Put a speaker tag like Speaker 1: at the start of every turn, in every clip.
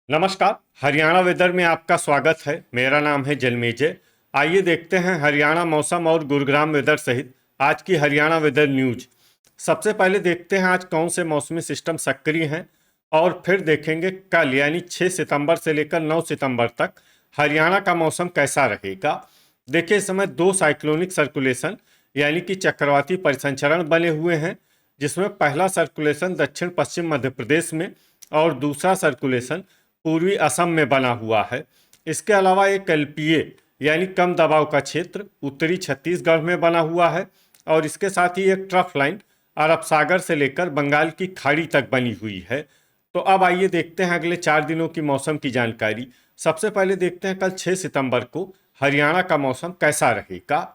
Speaker 1: नमस्कार। हरियाणा वेदर में आपका स्वागत है। मेरा नाम है जन्मेजय। आइए देखते हैं हरियाणा मौसम और गुरुग्राम वेदर सहित आज की हरियाणा वेदर न्यूज। सबसे पहले देखते हैं आज कौन से मौसमी सिस्टम सक्रिय हैं और फिर देखेंगे कल यानी 6 सितंबर से लेकर 9 सितंबर तक हरियाणा का मौसम कैसा रहेगा। देखिए, इस समय 2 साइक्लोनिक सर्कुलेशन यानी कि चक्रवाती परिसंचरण बने हुए हैं, जिसमें पहला सर्कुलेशन दक्षिण पश्चिम मध्य प्रदेश में और दूसरा सर्कुलेशन पूर्वी असम में बना हुआ है। इसके अलावा एक एलपीए यानी कम दबाव का क्षेत्र उत्तरी छत्तीसगढ़ में बना हुआ है और इसके साथ ही एक ट्रफ लाइन अरब सागर से लेकर बंगाल की खाड़ी तक बनी हुई है। तो अब आइए देखते हैं अगले 4 दिनों की मौसम की जानकारी। सबसे पहले देखते हैं कल 6 सितंबर को हरियाणा का मौसम कैसा रहेगा।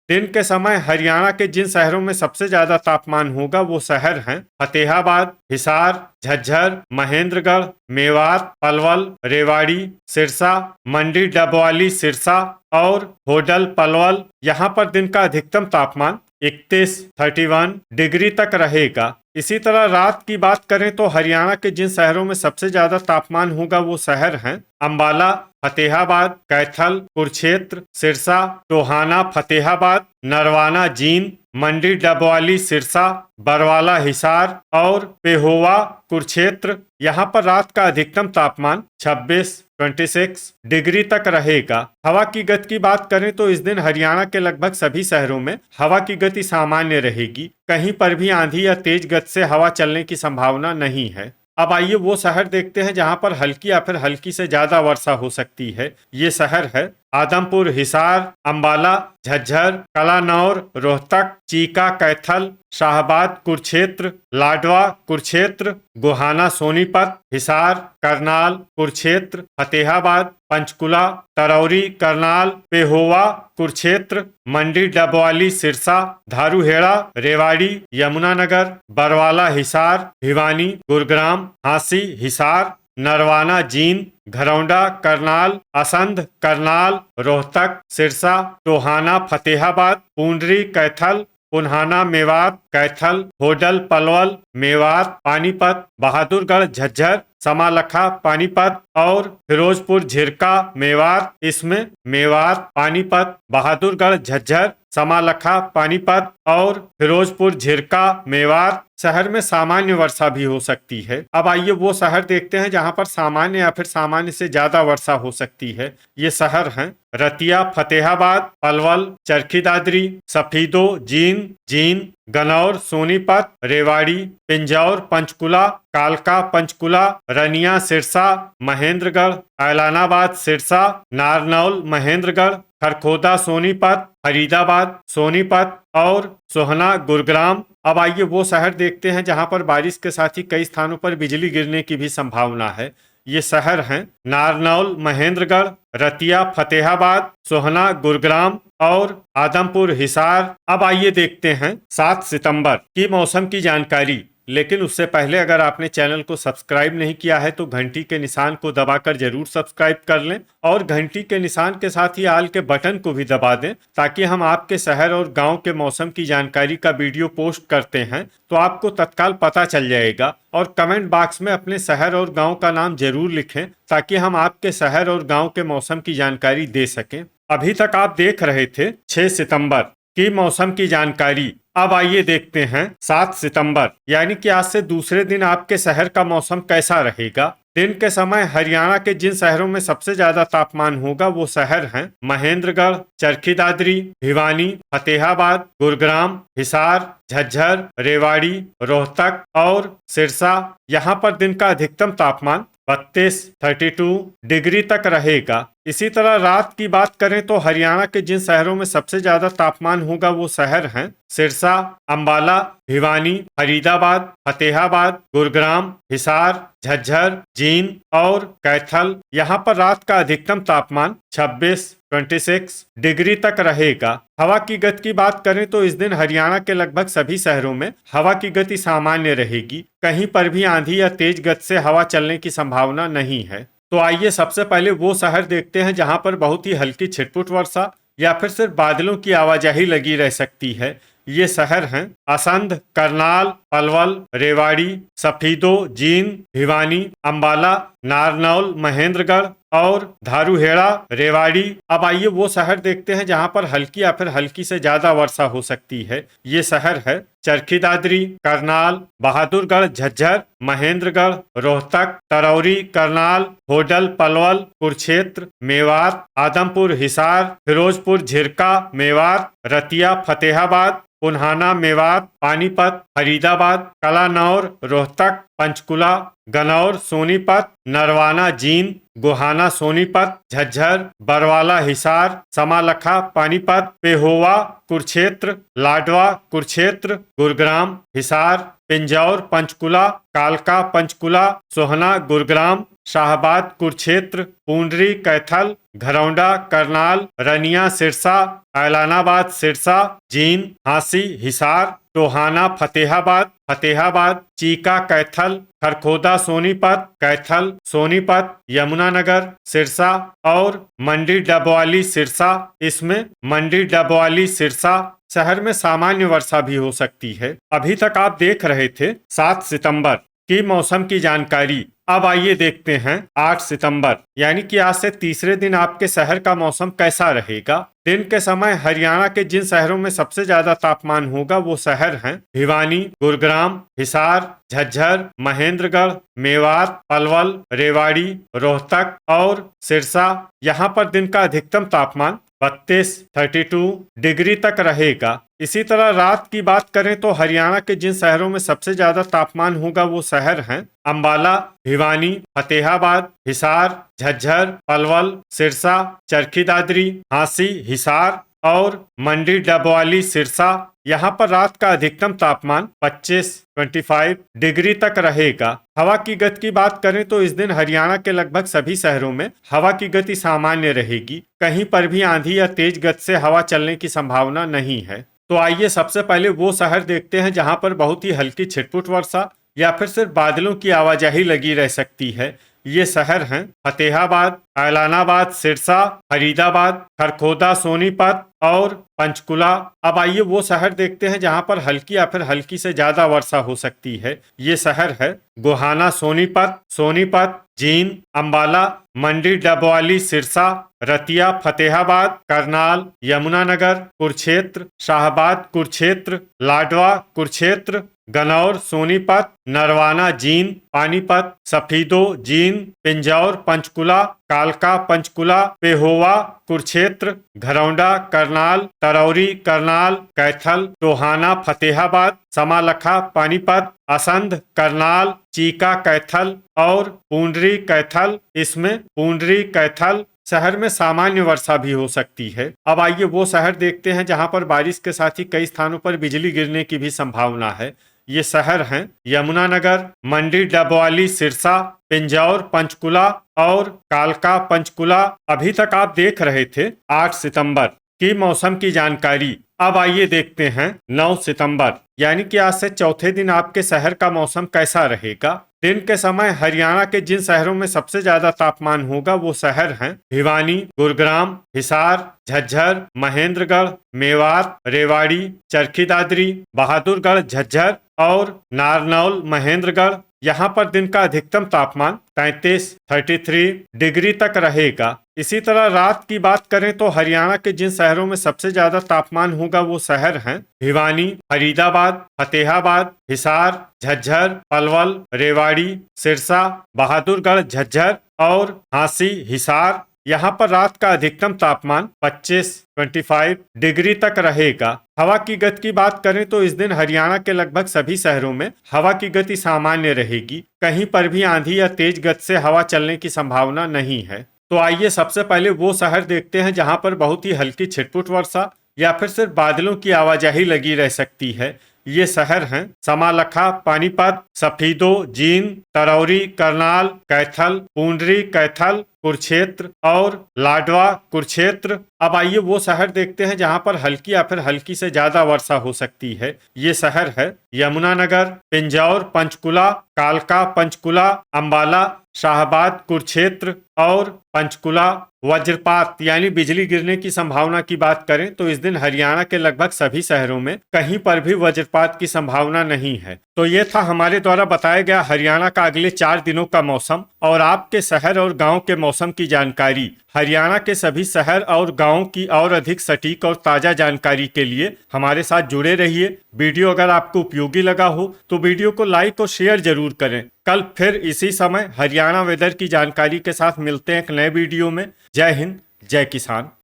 Speaker 1: दिन के समय हरियाणा के जिन शहरों में सबसे ज्यादा तापमान होगा वो शहर हैं फतेहाबाद, हिसार, झज्जर, महेंद्रगढ़, मेवात, पलवल, रेवाड़ी, सिरसा, मंडी डबवाली सिरसा और होडल पलवल। यहाँ पर दिन का अधिकतम तापमान 31 डिग्री तक रहेगा। इसी तरह रात की बात करें तो हरियाणा के जिन शहरों में सबसे ज्यादा तापमान होगा वो शहर हैं अंबाला, फतेहाबाद, कैथल, कुरुक्षेत्र, सिरसा, टोहाना, फतेहाबाद, नरवाना, जींद, मंडी डबवाली सिरसा, बरवाला हिसार और पेहोवा कुरुक्षेत्र। यहाँ पर रात का अधिकतम तापमान 26 डिग्री तक रहेगा। हवा की गति की बात करें तो इस दिन हरियाणा के लगभग सभी शहरों में हवा की गति सामान्य रहेगी। कहीं पर भी आंधी या तेज गति से हवा चलने की संभावना नहीं है। अब आइए वो शहर देखते हैं जहां पर हल्की या फिर हल्की से ज्यादा वर्षा हो सकती है। ये शहर है आदमपुर, हिसार, अंबाला, झज्जर, कलानौर, रोहतक, चीका, कैथल, शाहबाद कुरुक्षेत्र, लाडवा कुरुक्षेत्र, गोहाना सोनीपत, हिसार, करनाल कुरुक्षेत्र, फतेहाबाद, पंचकुला, तरौरी करनाल, पेहोवा कुरुक्षेत्र, मंडी डबवाली सिरसा, धारूहेड़ा, रेवाड़ी, यमुनानगर, बरवाला हिसार, भिवानी, गुरुग्राम, हांसी हिसार, नरवाना जींद, घरौंडा करनाल, असंध करनाल, रोहतक, सिरसा, टोहाना फतेहाबाद, पुंडरी कैथल, पुन्हाना मेवात, कैथल, होडल पलवल मेवात, पानीपत, बहादुरगढ़ झज्जर, समालखा पानीपत और फिरोजपुर झिरका मेवात। इसमें मेवात, पानीपत, बहादुरगढ़ झज्जर, समालखा पानीपत और फिरोजपुर झिरका मेवात शहर में सामान्य वर्षा भी हो सकती है। अब आइए वो शहर देखते हैं जहां पर सामान्य या फिर सामान्य से ज्यादा वर्षा हो सकती है। ये शहर हैं रतिया, फतेहाबाद, पलवल, चरखी दादरी, सफीदो, जींद, गनौर, सोनीपत, रेवाड़ी, पिंजौर, पंचकुला, कालका, पंचकुला, रनिया, सिरसा, महेंद्रगढ़, ऐलानाबाद, सिरसा, नारनौल, महेंद्रगढ़, खरखोदा, सोनीपत, फरीदाबाद, सोनीपत और सोहना, गुरुग्राम। अब आइए वो शहर देखते हैं जहां पर बारिश के साथ ही कई स्थानों पर बिजली गिरने की भी संभावना है। ये शहर हैं नारनौल, महेंद्रगढ़, रतिया, फतेहाबाद, सोहना, गुरुग्राम और आदमपुर हिसार। अब आइए देखते हैं 7 सितंबर की मौसम की जानकारी। लेकिन उससे पहले अगर आपने चैनल को सब्सक्राइब नहीं किया है तो घंटी के निशान को दबाकर जरूर सब्सक्राइब कर लें और घंटी के निशान के साथ ही आल के बटन को भी दबा दें, ताकि हम आपके शहर और गांव के मौसम की जानकारी का वीडियो पोस्ट करते हैं तो आपको तत्काल पता चल जाएगा। और कमेंट बॉक्स में अपने शहर और गाँव का नाम जरूर लिखें ताकि हम आपके शहर और गाँव के मौसम की जानकारी दे सकें। अभी तक आप देख रहे थे 6 सितंबर की मौसम की जानकारी। अब आइए देखते हैं 7 सितंबर यानी कि आज से दूसरे दिन आपके शहर का मौसम कैसा रहेगा। दिन के समय हरियाणा के जिन शहरों में सबसे ज्यादा तापमान होगा वो शहर हैं महेंद्रगढ़, चरखी दादरी, भिवानी, फतेहाबाद, गुरुग्राम, हिसार, झज्जर, रेवाड़ी, रोहतक और सिरसा। यहाँ पर दिन का अधिकतम तापमान 32 डिग्री तक रहेगा। इसी तरह रात की बात करें तो हरियाणा के जिन शहरों में सबसे ज्यादा तापमान होगा वो शहर हैं सिरसा, अंबाला, भिवानी, फरीदाबाद, फतेहाबाद, गुरुग्राम, हिसार, झज्जर, जींद और कैथल। यहाँ पर रात का अधिकतम तापमान 26 डिग्री तक रहेगा। हवा की गति की बात करें तो इस दिन हरियाणा के लगभग सभी शहरों में हवा की गति सामान्य रहेगी। कहीं पर भी आंधी या तेज गति से हवा चलने की संभावना नहीं है। तो आइए सबसे पहले वो शहर देखते हैं जहां पर बहुत ही हल्की छिटपुट वर्षा या फिर सिर्फ बादलों की आवाजाही लगी रह सकती है। ये शहर हैं असंध, करनाल, पलवल, रेवाड़ी, सफीदो, जींद, भिवानी, अंबाला, नारनौल, महेंद्रगढ़ और धारूहेड़ा, रेवाड़ी। अब आइए वो शहर देखते हैं जहां पर हल्की या फिर हल्की से ज्यादा वर्षा हो सकती है। ये शहर है चरखी दादरी, करनाल, बहादुरगढ़, झज्जर, महेंद्रगढ़, रोहतक, तरौरी, करनाल, होडल, पलवल, कुरुक्षेत्र, मेवात, आदमपुर, हिसार, फिरोजपुर, झिरका, मेवात, रतिया, फतेहाबाद, पुन्हाना, मेवात, पानीपत, फरीदाबाद, कलानौर, रोहतक, पंचकुला, गनौर, सोनीपत, नरवाना, जींद, गोहाना, सोनीपत, झज्जर, बरवाला, हिसार, समालखा, पानीपत, पेहोवा, कुरुक्षेत्र, लाडवा, कुरुक्षेत्र, गुरुग्राम, हिसार, पिंजौर, पंचकुला, कालका, पंचकुला, सोहना, गुरुग्राम, शाहबाद, कुरुक्षेत्र, पूंडरी, कैथल, घरौंडा, करनाल, रनिया, सिरसा, ऐलानाबाद, सिरसा, जींद, हांसी, हिसार, टोहाना, फतेहाबाद, चीका, कैथल, खरखोदा, सोनीपत, कैथल, सोनीपत, यमुनानगर, सिरसा और मंडी डबवाली, सिरसा। इसमें मंडी डबवाली, सिरसा शहर में सामान्य वर्षा भी हो सकती है। अभी तक आप देख रहे थे 7 सितंबर की मौसम की जानकारी। अब आइए देखते हैं 8 सितंबर यानी कि आज से तीसरे दिन आपके शहर का मौसम कैसा रहेगा। दिन के समय हरियाणा के जिन शहरों में सबसे ज्यादा तापमान होगा वो शहर हैं भिवानी, गुरुग्राम, हिसार, झज्जर, महेंद्रगढ़, मेवात, पलवल, रेवाड़ी, रोहतक और सिरसा। यहाँ पर दिन का अधिकतम तापमान 32 डिग्री तक रहेगा। इसी तरह रात की बात करें तो हरियाणा के जिन शहरों में सबसे ज्यादा तापमान होगा वो शहर हैं अंबाला, भिवानी, फतेहाबाद, हिसार, झज्जर, पलवल, सिरसा, चरखी दादरी, हांसी, हिसार और मंडी डबवाली, सिरसा। यहाँ पर रात का अधिकतम तापमान 25 डिग्री तक रहेगा। हवा की गति की बात करें तो इस दिन हरियाणा के लगभग सभी शहरों में हवा की गति सामान्य रहेगी। कहीं पर भी आंधी या तेज गति से हवा चलने की संभावना नहीं है। तो आइए सबसे पहले वो शहर देखते हैं जहां पर बहुत ही हल्की छिटपुट वर्षा या फिर सिर्फ बादलों की आवाजाही लगी रह सकती है। ये शहर हैं फतेहाबाद, ऐलानाबाद, सिरसा, फरीदाबाद, खरखोदा, सोनीपत और पंचकुला। अब आइए वो शहर देखते हैं जहां पर हल्की या फिर हल्की से ज्यादा वर्षा हो सकती है। ये शहर है गोहाना, सोनीपत, जींद, अंबाला, मंडी डबवाली, सिरसा, रतिया, फतेहाबाद, करनाल, यमुनानगर, कुरुक्षेत्र, शाहबाद, कुरुक्षेत्र, लाडवा, कुरुक्षेत्र, गनौर, सोनीपत, नरवाना, जींद, पानीपत, सफीदो, जींद, पिंजौर, पंचकुला, कालका, पंचकुला, पेहोवा, कुरुक्षेत्र, घरौंडा, करनाल, तरौरी, करनाल, कैथल, टोहाना, फतेहाबाद, समालखा, पानीपत, असंध, करनाल, चीका, कैथल और पूंडरी, कैथल। इसमें पूंडरी, कैथल शहर में सामान्य वर्षा भी हो सकती है। अब आइए वो शहर देखते हैं जहां पर बारिश के साथ ही कई स्थानों पर बिजली गिरने की भी संभावना है। ये शहर हैं यमुनानगर, मंडी डबवाली, सिरसा, पिंजौर, पंचकुला और कालका, पंचकुला। अभी तक आप देख रहे थे 8 सितंबर की मौसम की जानकारी। अब आइए देखते हैं 9 सितंबर यानी कि आज से चौथे दिन आपके शहर का मौसम कैसा रहेगा। दिन के समय हरियाणा के जिन शहरों में सबसे ज्यादा तापमान होगा वो शहर हैं भिवानी, गुरुग्राम, हिसार, झज्जर, महेंद्रगढ़, मेवात, रेवाड़ी, चरखी दादरी, बहादुरगढ़, झज्जर और नारनौल, महेंद्रगढ़। यहाँ पर दिन का अधिकतम तापमान 33 डिग्री तक रहेगा। इसी तरह रात की बात करें तो हरियाणा के जिन शहरों में सबसे ज्यादा तापमान होगा वो शहर हैं भिवानी, फरीदाबाद, फतेहाबाद, हिसार, झज्जर, पलवल, रेवाड़ी, सिरसा, बहादुरगढ़, झज्जर और हांसी, हिसार। यहाँ पर रात का अधिकतम तापमान 25 डिग्री तक रहेगा। हवा की गति की बात करें तो इस दिन हरियाणा के लगभग सभी शहरों में हवा की गति सामान्य रहेगी। कहीं पर भी आंधी या तेज गति से हवा चलने की संभावना नहीं है। तो आइए सबसे पहले वो शहर देखते हैं जहां पर बहुत ही हल्की छिटपुट वर्षा या फिर सिर्फ बादलों की आवाजाही लगी रह सकती है। ये शहर हैं समालखा, पानीपत, सफीदो, जींद, तरौरी, करनाल, कैथल, पूंडरी, कैथल, कुरुक्षेत्र और लाडवा कुरुक्षेत्र। अब आइए वो शहर देखते हैं जहां पर हल्की या फिर हल्की से ज्यादा वर्षा हो सकती है। ये शहर है यमुनानगर, पिंजौर पंचकुला, कालका पंचकुला, अंबाला, शाहबाद कुरुक्षेत्र और पंचकुला। वज्रपात यानी बिजली गिरने की संभावना की बात करें तो इस दिन हरियाणा के लगभग सभी शहरों में कहीं पर भी वज्रपात की संभावना नहीं है। तो ये था हमारे द्वारा बताया गया हरियाणा का अगले 4 दिनों का मौसम और आपके शहर और गांव के मौसम की जानकारी। हरियाणा के सभी शहर और गांव की और अधिक सटीक और ताजा जानकारी के लिए हमारे साथ जुड़े रहिए। वीडियो अगर आपको उपयोगी लगा हो तो वीडियो को लाइक और शेयर जरूर करें। कल फिर इसी समय हरियाणा वेदर की जानकारी के साथ मिलते हैं एक नए वीडियो में। जय हिंद, जय किसान।